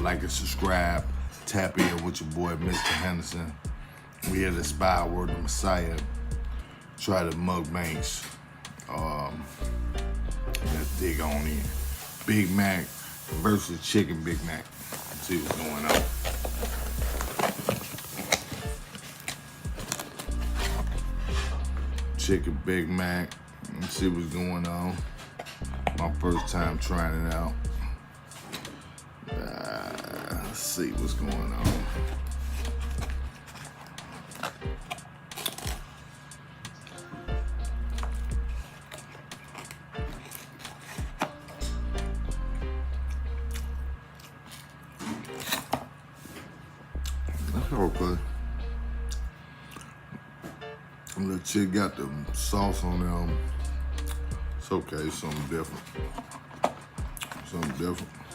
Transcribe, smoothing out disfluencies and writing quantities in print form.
like and subscribe. Tap in with your boy, Mr. Henderson. We here to inspire Word of Messiah. Try to mukbangs. Let's dig on in. Big Mac versus Chicken Big Mac. Let's see what's going on. Chicken Big Mac. Let's see what's going on. My first time trying it out. Let's see what's going on. Okay. The chick got the sauce on them. It's okay, something different. Something different.